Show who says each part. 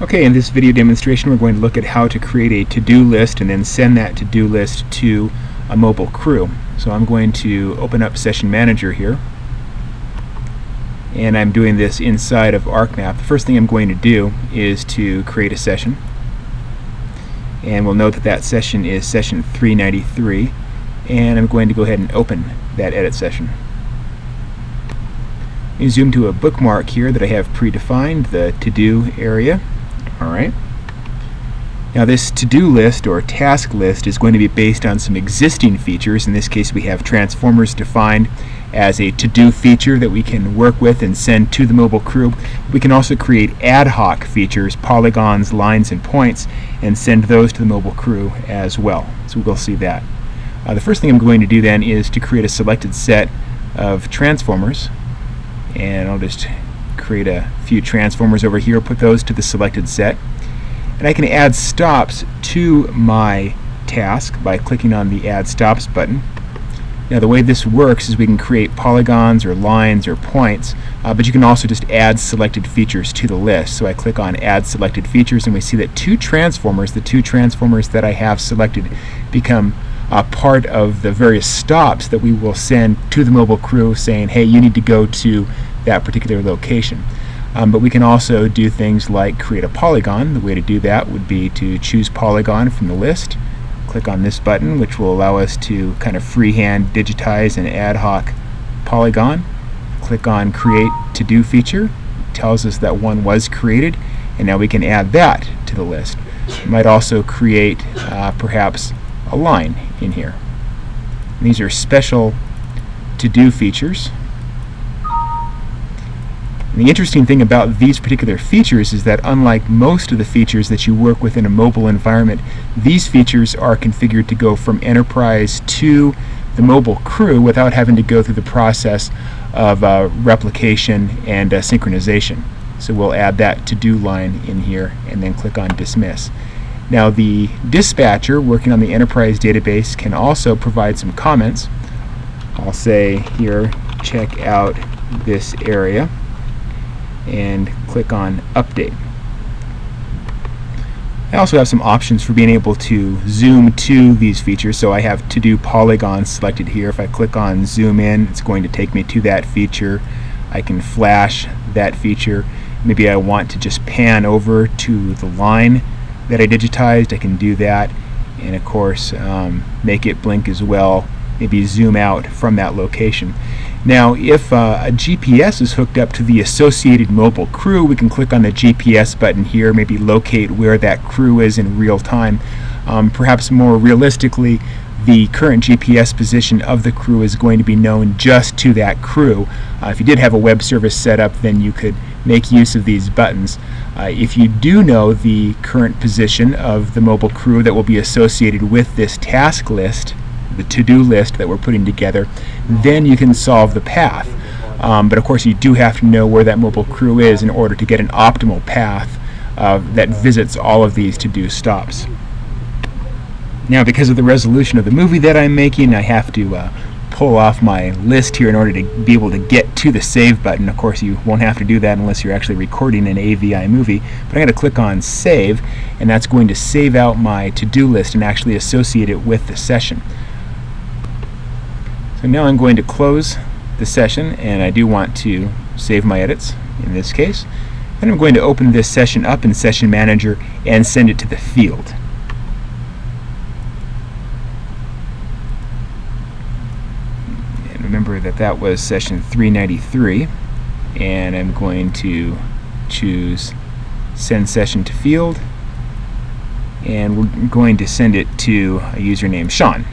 Speaker 1: Okay, in this video demonstration we're going to look at how to create a to-do list and then send that to-do list to a mobile crew. So I'm going to open up Session Manager here, and I'm doing this inside of ArcMap. The first thing I'm going to do is to create a session, and we'll note that that session is session 393, and I'm going to go ahead and open that edit session. You zoom to a bookmark here that I have predefined, the to-do area. Alright. Now this to-do list or task list is going to be based on some existing features. In this case we have transformers defined as a to-do feature that we can work with and send to the mobile crew. We can also create ad hoc features, polygons, lines, and points, and send those to the mobile crew as well. So we'll see that. The first thing I'm going to do then is to create a selected set of transformers, and I'll just create a few transformers over here, put those to the selected set, and I can add stops to my task by clicking on the Add Stops button. Now the way this works is we can create polygons or lines or points, but you can also just add selected features to the list. So I click on Add Selected Features, and we see that the two transformers that I have selected become part of the various stops that we will send to the mobile crew saying, hey, you need to go to that particular location. But we can also do things like create a polygon. The way to do that would be to choose polygon from the list, click on this button, which will allow us to kind of freehand digitize an ad hoc polygon. Click on Create To-Do feature. It tells us that one was created, and now we can add that to the list. We might also create perhaps a line in here. And these are special to-do features. And the interesting thing about these particular features is that unlike most of the features that you work with in a mobile environment, these features are configured to go from enterprise to the mobile crew without having to go through the process of replication and synchronization. So we'll add that to-do line in here and then click on Dismiss. Now the dispatcher working on the enterprise database can also provide some comments. I'll say here, check out this area, and click on Update. I also have some options for being able to zoom to these features. So I have to-do polygons selected here. If I click on Zoom In, it's going to take me to that feature. I can flash that feature. Maybe I want to just pan over to the line that I digitized. I can do that, and of course make it blink as well, maybe zoom out from that location. Now if a GPS is hooked up to the associated mobile crew, we can click on the GPS button here, maybe locate where that crew is in real time. Perhaps more realistically, the current GPS position of the crew is going to be known just to that crew. If you did have a web service set up, then you could make use of these buttons. If you do know the current position of the mobile crew that will be associated with this task list, the to-do list that we're putting together, then you can solve the path. But of course you do have to know where that mobile crew is in order to get an optimal path that visits all of these to-do stops. Now because of the resolution of the movie that I'm making, I have to pull off my list here in order to be able to get to the save button. Of course you won't have to do that unless you're actually recording an AVI movie, but I'm going to click on Save, and that's going to save out my to-do list and actually associate it with the session. So now I'm going to close the session, and I do want to save my edits in this case. Then I'm going to open this session up in Session Manager and send it to the field. And remember that that was session 393, and I'm going to choose Send Session to Field, and we're going to send it to a user named Sean.